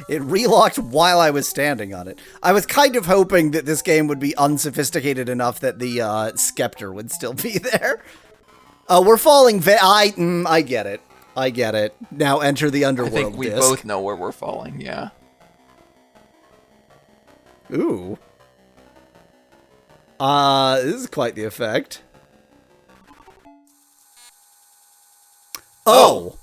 It relocked while I was standing on it. I was kind of hoping that this game would be unsophisticated enough that the scepter would still be there. We're falling. I get it. I get it. Now enter the underworld. I think we disc. both know where we're falling. Yeah. Ooh. This is quite the effect. Oh.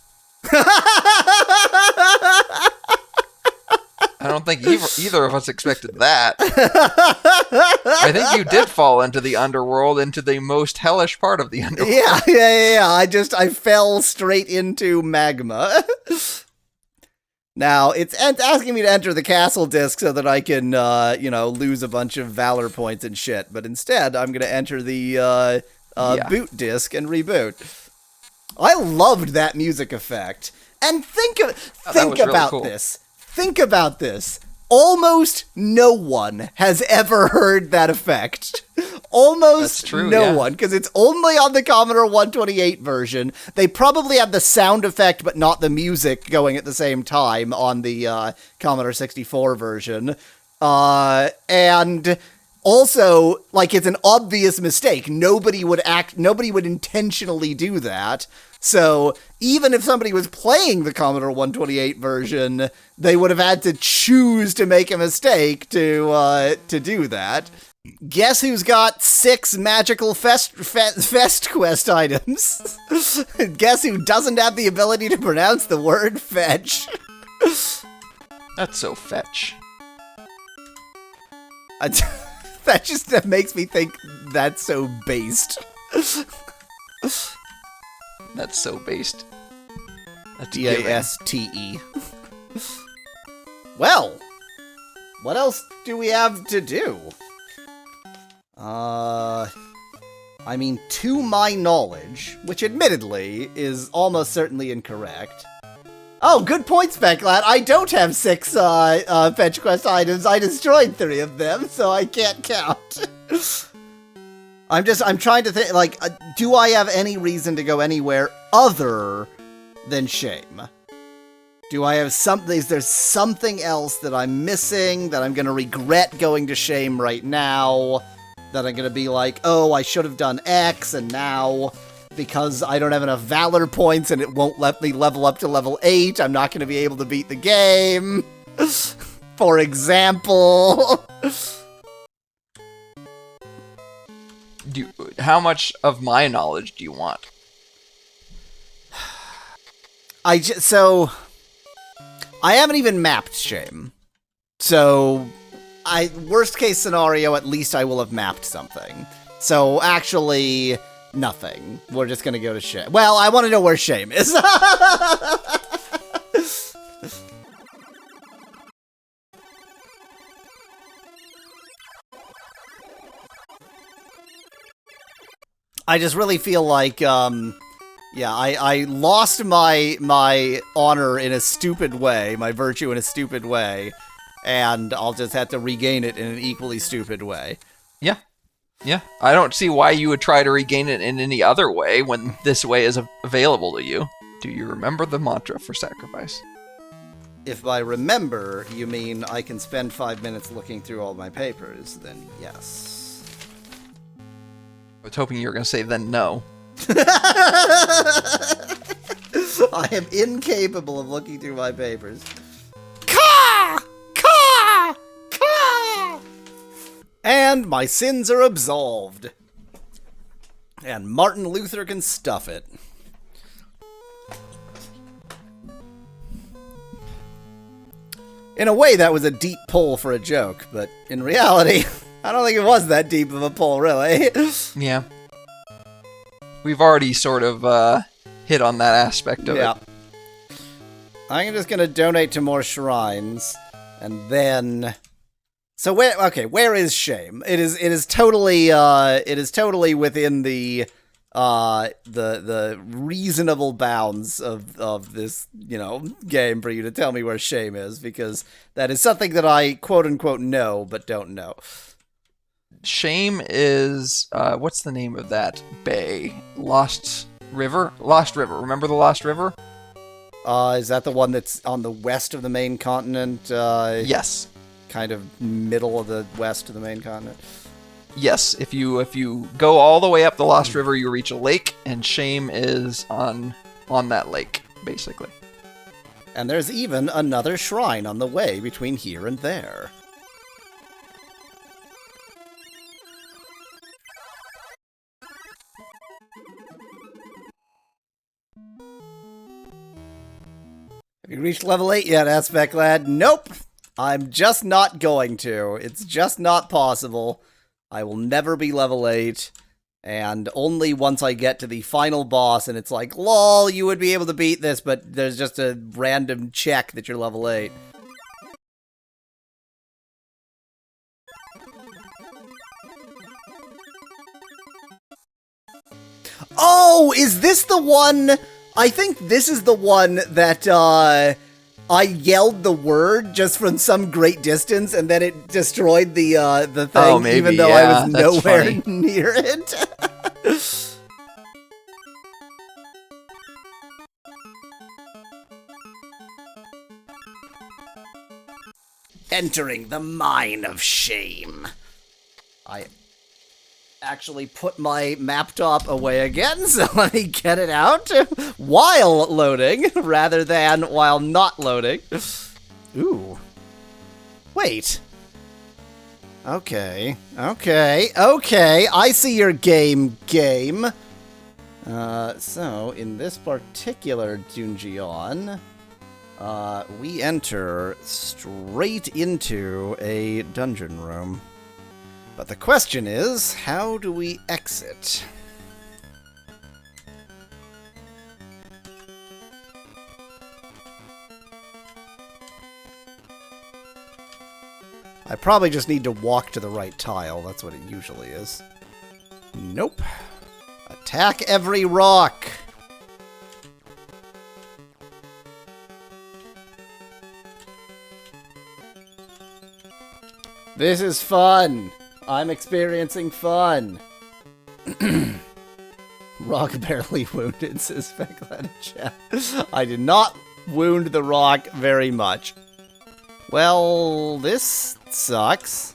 I don't think either of us expected that. I think you did fall into the underworld, into the most hellish part of the underworld. Yeah. I fell straight into magma. Now, it's asking me to enter the castle disc so that I can, lose a bunch of valor points and shit. But instead, I'm going to enter the boot disc and reboot. I loved that music effect. And think about cool. this. Think about this. Almost no one has ever heard that effect. Almost no one, because it's only on the Commodore 128 version. They probably have the sound effect, but not the music going at the same time on the Commodore 64 version. And also, it's an obvious mistake. Nobody would intentionally do that. So even if somebody was playing the Commodore 128 version, they would have had to choose to make a mistake to do that. Guess who's got 6 magical fest quest items? Guess who doesn't have the ability to pronounce the word fetch? That's so fetch. That makes me think that's so based. That's so based. That's D-A-S-T-E. Well, what else do we have to do? To my knowledge, which admittedly is almost certainly incorrect. Oh, good point, Speclat. I don't have 6 fetch quest items. I destroyed 3 of them, so I can't count. I'm trying to think, do I have any reason to go anywhere other than shame? Do I have something, is there something else that I'm missing that I'm going to regret going to shame right now? That I'm going to be like, oh, I should have done X, and now, because I don't have enough valor points and it won't let me level up to level 8, I'm not going to be able to beat the game? For example. How much of my knowledge do you want? I haven't even mapped shame. So, worst case scenario, at least I will have mapped something. So, actually, nothing. We're just gonna go to shame. Well, I want to know where shame is. I just really feel like, I lost my honor in a stupid way, my virtue in a stupid way, and I'll just have to regain it in an equally stupid way. Yeah. Yeah. I don't see why you would try to regain it in any other way when this way is available to you. Do you remember the mantra for sacrifice? If by remember, you mean I can spend 5 minutes looking through all my papers, then yes. I was hoping you were going to say then no. I am incapable of looking through my papers. Caw! Caw! Caw! And my sins are absolved. And Martin Luther can stuff it. In a way, that was a deep pull for a joke, but in reality, I don't think it was that deep of a pull, really. Yeah. We've already sort of hit on that aspect of it. I'm just gonna donate to more shrines, and then. So where is shame? It is totally within the reasonable bounds of this game for you to tell me where shame is, because that is something that I quote unquote know but don't know. Shame is, what's the name of that bay? Lost River? Lost River. Remember the Lost River? Is that the one that's on the west of the main continent? Yes. Kind of middle of the west of the main continent? Yes. If you go all the way up the Lost River, you reach a lake, and Shame is on that lake, basically. And there's even another shrine on the way between here and there. Have you reached level 8 yet, Aspect Lad? Nope! I'm just not going to. It's just not possible. I will never be level 8. And only once I get to the final boss and it's like, lol, you would be able to beat this, but there's just a random check that you're level 8. Oh, is this the one? I think this is the one that, I yelled the word just from some great distance, and then it destroyed the thing, even though I was nowhere near it. Entering the mine of shame. I actually put my map top away again, so let me get it out while loading rather than while not loading. Ooh. Wait. Okay. I see your game. So, in this particular dungeon, we enter straight into a dungeon room. But the question is, how do we exit? I probably just need to walk to the right tile. That's what it usually is. Nope. Attack every rock! This is fun! I'm experiencing fun. Rock barely wounded, says Speculated Chat. I did not wound the rock very much. Well, this sucks.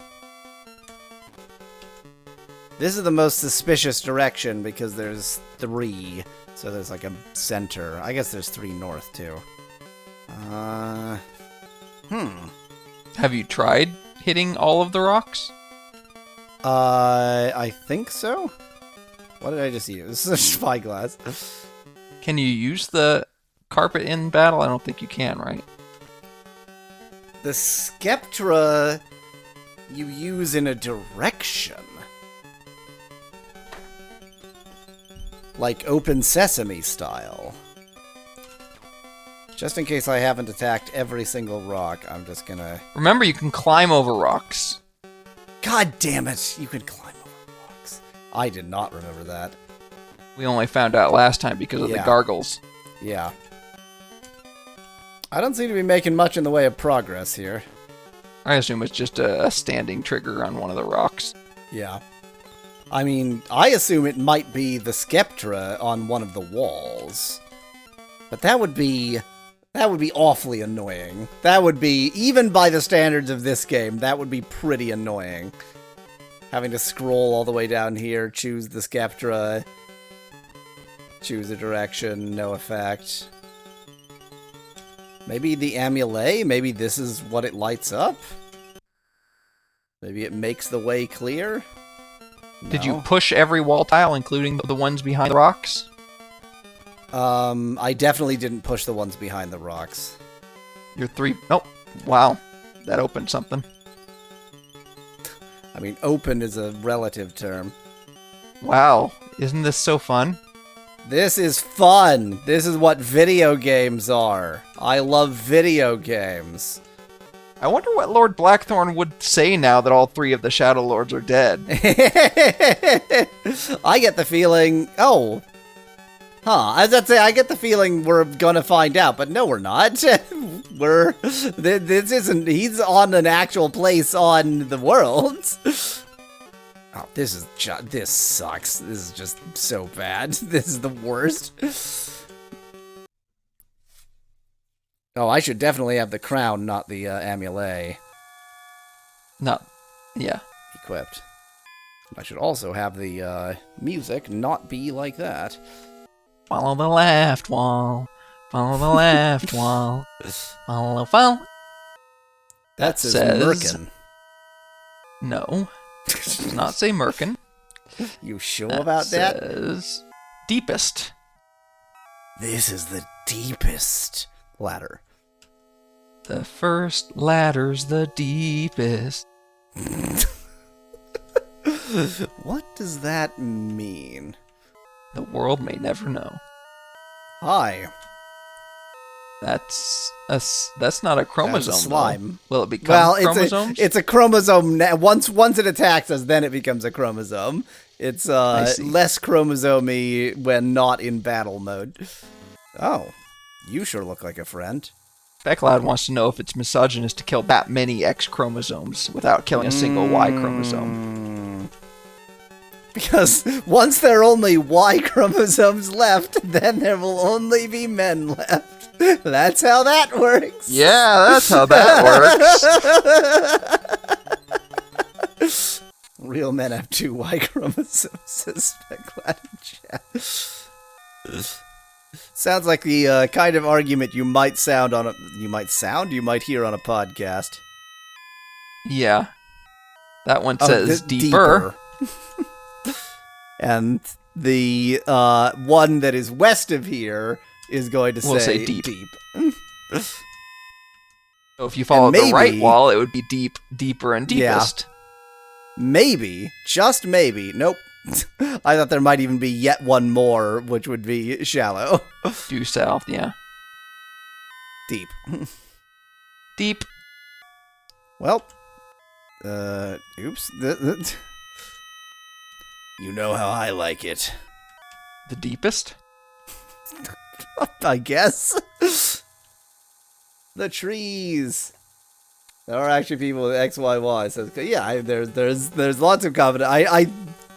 This is the most suspicious direction because there's 3. So there's like a center. I guess there's 3 north too. Have you tried hitting all of the rocks? I think so. What did I just use? Spyglass. Can you use the carpet in battle? I don't think you can, right? The Skeptra you use in a direction. Like Open Sesame style. Just in case I haven't attacked every single rock, I'm just gonna... Remember, you can climb over rocks. God damn it, you can climb over rocks. I did not remember that. We only found out last time because of the gargles. Yeah. I don't seem to be making much in the way of progress here. I assume it's just a standing trigger on one of the rocks. Yeah. I mean, I assume it might be the Skeptra on one of the walls. But that would be awfully annoying. That would be, even by the standards of this game, that would be pretty annoying. Having to scroll all the way down here, choose the Skeptra, choose a direction, no effect. Maybe the amulet? Maybe this is what it lights up? Maybe it makes the way clear? No. Did you push every wall tile, including the ones behind the rocks? I definitely didn't push the ones behind the rocks. Your 3... Oh, wow. That opened something. I mean, open is a relative term. Wow. Isn't this so fun? This is fun! This is what video games are. I love video games. I wonder what Lord Blackthorn would say now that all 3 of the Shadow Lords are dead. I get the feeling... Oh... Huh, as I'd say, I get the feeling we're gonna find out, but no, we're not. This isn't, he's on an actual place on the world. Oh, this sucks. This is just so bad. This is the worst. Oh, I should definitely have the crown, not the amulet. Yeah. Equipped. I should also have the music not be like that. Follow the left wall. Follow the left wall. Follow. That says Merkin. No. It does not say Merkin. You sure about that? It says deepest. This is the deepest ladder. The first ladder's the deepest. What does that mean? The world may never know. Hi. That's not a chromosome. That's a slime. Though. Will it become chromosomes? It's a chromosome. Once it attacks us, then it becomes a chromosome. It's less chromosomy when not in battle mode. Oh, you sure look like a friend. Specklad wants to know if it's misogynist to kill that many X chromosomes without killing a single Y chromosome. Because once there are only Y chromosomes left, then there will only be men left. That's how that works. Yeah, that's how that works. Real men have 2 Y chromosomes, says Specklad in chat. Sounds like the kind of argument you might hear on a podcast. Yeah. That one says deeper. And the one that is west of here is going to say deep. So if you follow the right wall, it would be deeper, and deepest. Yeah. Maybe, just maybe. Nope. I thought there might even be yet one more, which would be shallow. Due south, yeah. Deep. Deep. Well, oops. You know how I like it. The deepest? I guess. The trees. There are actually people with XYY. So yeah, there's lots of confidence.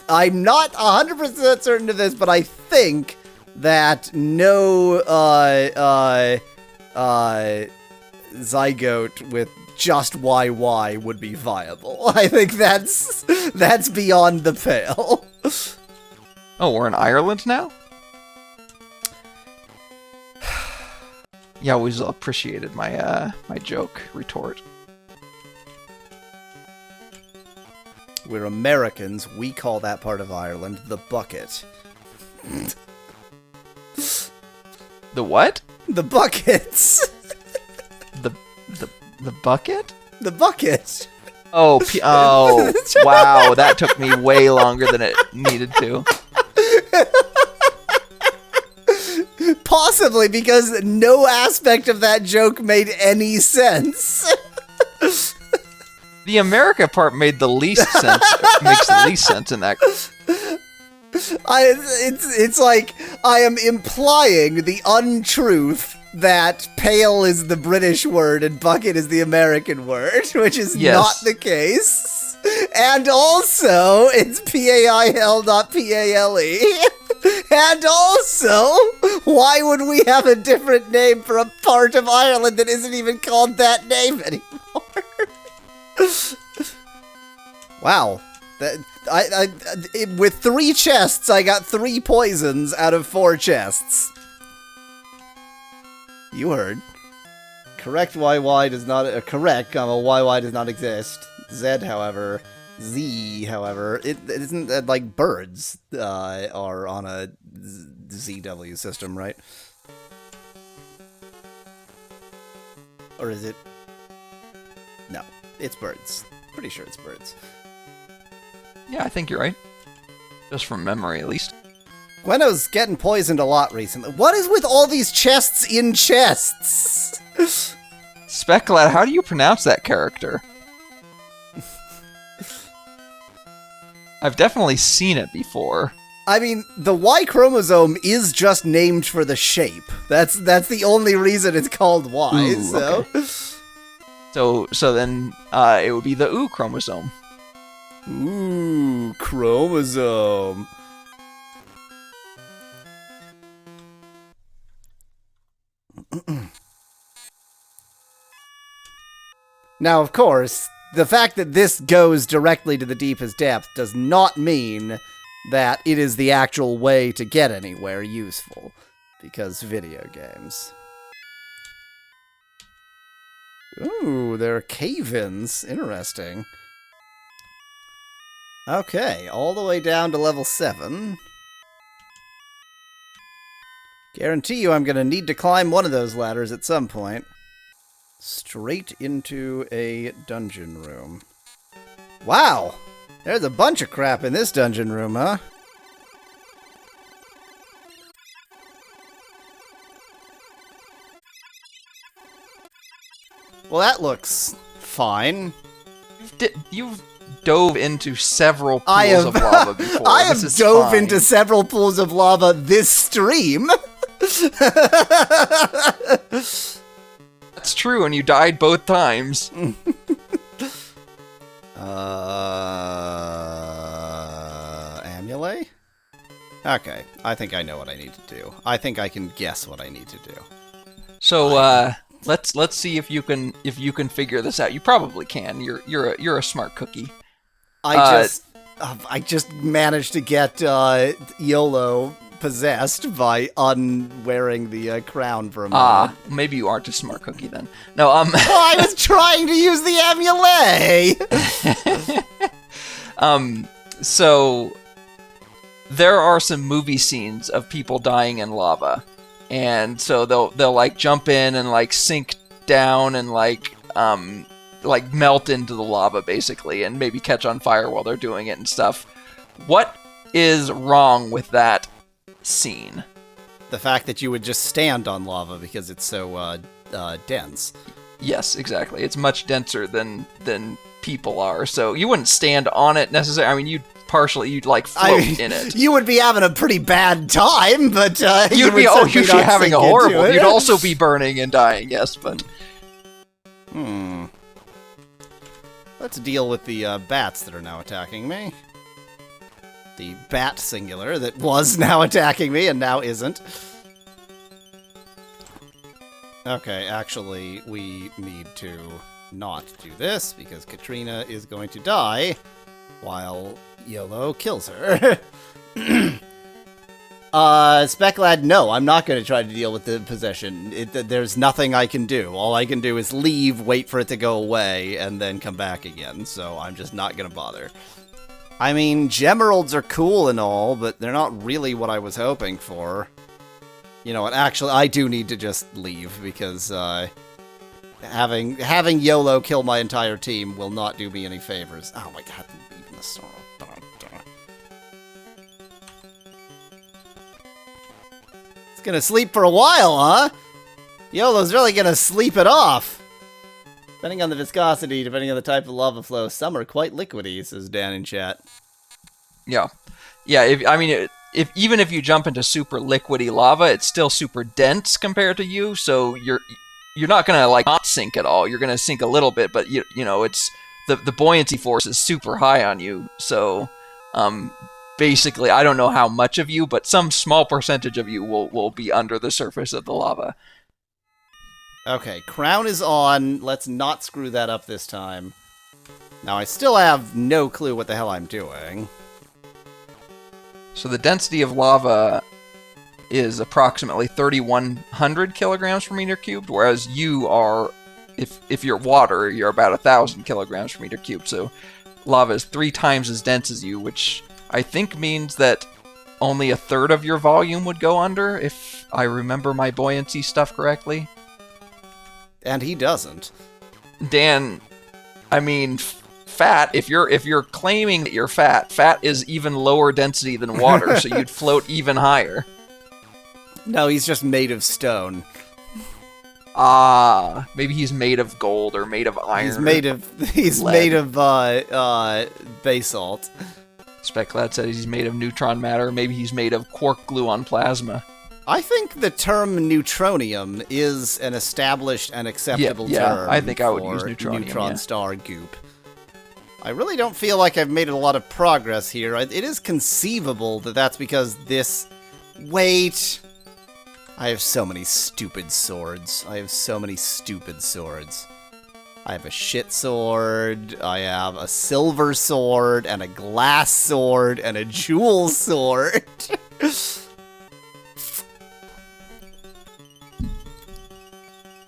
I'm not 100% certain of this, but I think that no zygote with just YY would be viable. I think that's beyond the pale. Oh, we're in Ireland now? Yeah, always appreciated my my joke retort. We're Americans. We call that part of Ireland the bucket. The what? The buckets. The bucket? The bucket. Oh, wow, that took me way longer than it needed to. Possibly because no aspect of that joke made any sense. The America part made the least sense. Makes the least sense in that. It's like I am implying the untruth that pale is the British word and bucket is the American word, which is not the case. And also, it's PAIL, not PALE. And also, why would we have a different name for a part of Ireland that isn't even called that name anymore? Wow. With 3 chests, I got 3 poisons out of 4 chests. You heard. Correct YY does not... correct, YY does not exist. Z, however... it isn't like birds are on a ZW system, right? Or is it? No, it's birds. Pretty sure it's birds. Yeah, I think you're right. Just from memory, at least. Gweno's getting poisoned a lot recently. What is with all these chests in chests? Specklad, how do you pronounce that character? I've definitely seen it before. I mean, the Y chromosome is just named for the shape. That's the only reason it's called Y. Ooh, so, okay. so then it would be the U chromosome. Ooh, chromosome. Now, of course, the fact that this goes directly to the deepest depth does not mean that it is the actual way to get anywhere useful, because video games. Ooh, there are cave-ins. Interesting. Okay, all the way down to level 7. Guarantee you I'm going to need to climb one of those ladders at some point. Straight into a dungeon room. Wow! There's a bunch of crap in this dungeon room, huh? Well, that looks fine. You've dove into several pools of lava before. I have dove into several pools of lava this stream. That's true, and you died both times. Amulate? Okay, I think I know what I need to do. I think I can guess what I need to do. So, let's see if you can figure this out. You probably can. You're a smart cookie. I just managed to get YOLO possessed by unwearing the crown for a moment. Maybe you aren't a smart cookie then. No, I was trying to use the amulet. So there are some movie scenes of people dying in lava, and so they'll like jump in and like sink down and like melt into the lava basically, and maybe catch on fire while they're doing it and stuff. What is wrong with that scene? The fact that you would just stand on lava because it's so dense. Yes, exactly. It's much denser than people are, so you wouldn't stand on it necessarily. I mean, you'd like float in it. You would be having a pretty bad time, but you'd be having a horrible. You'd also be burning and dying. Yes, but let's deal with the bats that are now attacking me. The bat singular that was now attacking me and now isn't. Okay, actually, we need to not do this because Katrina is going to die while YOLO kills her. Speclad, no, I'm not going to try to deal with the possession. There's nothing I can do. All I can do is leave, wait for it to go away, and then come back again, so I'm just not going to bother. I mean, Gemeralds are cool and all, but they're not really what I was hoping for. You know what, actually, I do need to just leave, because having YOLO kill my entire team will not do me any favors. Oh my god, I'm leaving the sorrow. It's gonna sleep for a while, huh? YOLO's really gonna sleep it off. Depending on the viscosity, depending on the type of lava flow, some are quite liquidy, says Dan in chat. Yeah. Even if you jump into super liquidy lava, it's still super dense compared to you, so you're not gonna like not sink at all. You're gonna sink a little bit, but you know it's the buoyancy force is super high on you. So basically, I don't know how much of you, but some small percentage of you will be under the surface of the lava. Okay, crown is on. Let's not screw that up this time. Now, I still have no clue what the hell I'm doing. So the density of lava is approximately 3,100 kilograms per meter cubed, whereas you are, if you're water, you're about 1,000 kilograms per meter cubed. So lava is 3 times as dense as you, which I think means that only a third of your volume would go under, if I remember my buoyancy stuff correctly. And he doesn't. Dan, I mean, fat, if you're claiming that you're fat is even lower density than water, so you'd float even higher. No, he's just made of stone. Maybe he's made of gold or made of iron. He's made of basalt. Speclad said he's made of neutron matter. Maybe he's made of quark gluon plasma. I think the term neutronium is an established and acceptable term. I think I would use neutronium, neutron star goop. I really don't feel like I've made a lot of progress here. It is conceivable that that's because this... Wait... I have so many stupid swords. I have a shit sword, I have a silver sword, and a glass sword, and a jewel sword.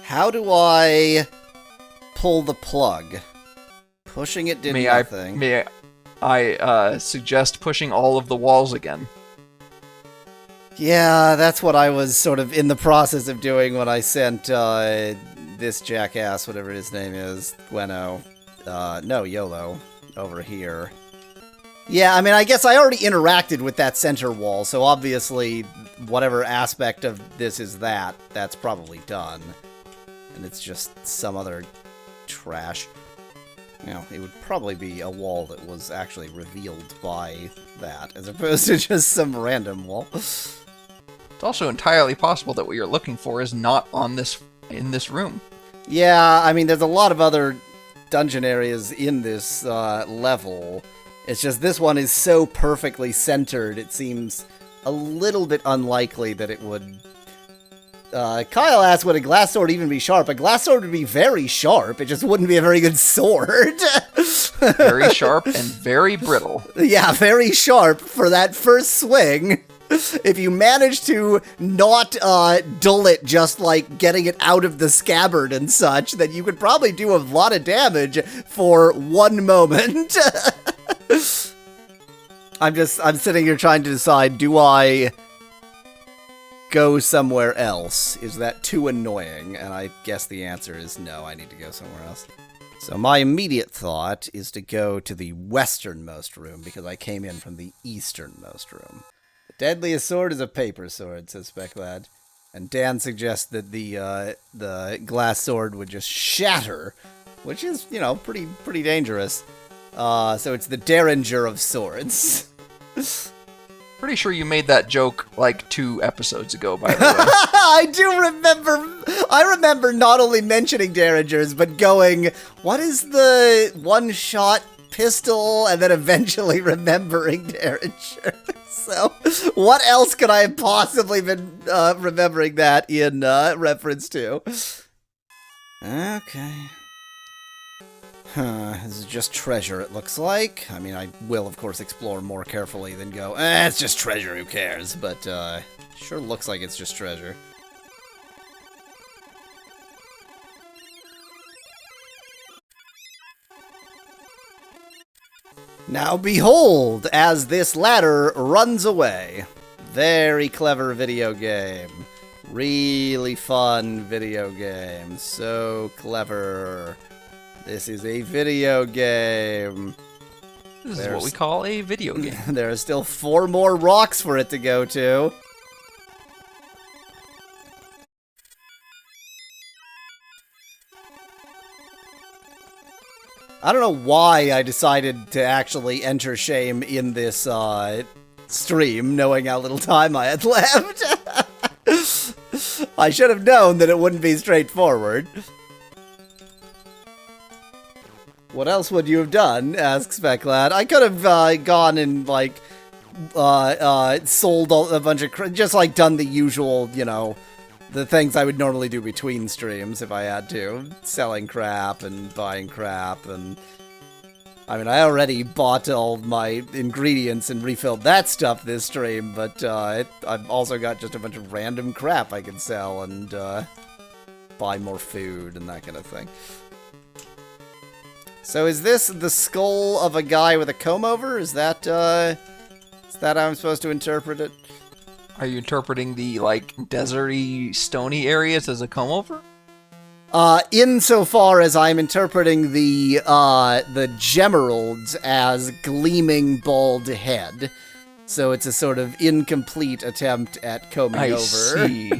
How do I pull the plug? Pushing it did nothing. May I suggest pushing all of the walls again? Yeah, that's what I was sort of in the process of doing when I sent this jackass, whatever his name is, Gweno, YOLO, over here. Yeah, I mean, I guess I already interacted with that center wall, so obviously whatever aspect of this is that's probably done. And it's just some other trash. You know, it would probably be a wall that was actually revealed by that, as opposed to just some random wall. It's also entirely possible that what you're looking for is not in this room. Yeah, I mean, there's a lot of other dungeon areas in this level. It's just this one is so perfectly centered, it seems a little bit unlikely that it would... Kyle asked, would a glass sword even be sharp? A glass sword would be very sharp, it just wouldn't be a very good sword. Very sharp and very brittle. Yeah, very sharp for that first swing. If you manage to not dull it just like getting it out of the scabbard and such, then you could probably do a lot of damage for one moment. I'm sitting here trying to decide, do I go somewhere else? Is that too annoying? And I guess the answer is no, I need to go somewhere else. So my immediate thought is to go to the westernmost room, because I came in from the easternmost room. The deadliest sword is a paper sword, says Specklad. And Dan suggests that the glass sword would just shatter, which is, you know, pretty dangerous. So it's the Derringer of swords. Pretty sure you made that joke like 2 episodes ago, by the way. I do remember. I remember not only mentioning Derringers, but going, what is the one-shot pistol? And then eventually remembering Derringer. So, what else could I have possibly been remembering that in reference to? Okay. This is just treasure, it looks like. I mean, I will, of course, explore more carefully than go, it's just treasure, who cares? But, sure looks like it's just treasure. Now behold, as this ladder runs away. Very clever video game. Really fun video game. So clever. This is a video game. This is what we call a video game. There are still 4 more rocks for it to go to. I don't know why I decided to actually enter shame in this stream, knowing how little time I had left. I should have known that it wouldn't be straightforward. What else would you have done? Asks Specklad. I could have gone and, like, sold a bunch of... just, like, done the usual, you know, the things I would normally do between streams if I had to. Selling crap and buying crap and... I mean, I already bought all my ingredients and refilled that stuff this stream, but I've also got just a bunch of random crap I can sell and buy more food and that kind of thing. So is this the skull of a guy with a comb-over? Is that how I'm supposed to interpret it? Are you interpreting the, like, deserty, stony areas as a comb-over? Insofar as I'm interpreting the gemeralds as gleaming bald head. So it's a sort of incomplete attempt at combing over. I see.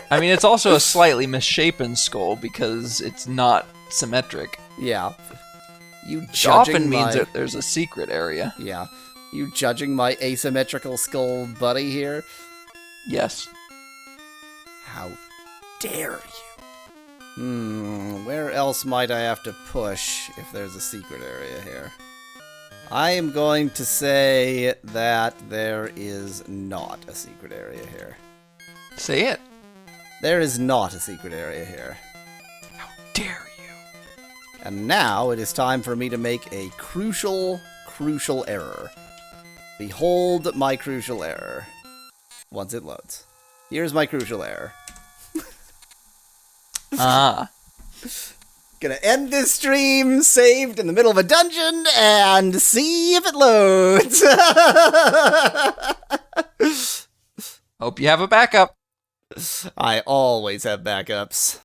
I mean, it's also a slightly misshapen skull because it's not symmetric. Yeah. You Which often means that there's a secret area. Yeah. You judging my asymmetrical skull buddy here? Yes. How dare you? Where else might I have to push if there's a secret area here? I am going to say that there is not a secret area here. Say it. There is not a secret area here. How dare you? And now it is time for me to make a crucial error. Behold my crucial error. Once it loads. Here's my crucial error. Gonna end this stream saved in the middle of a dungeon and see if it loads. Hope you have a backup. I always have backups.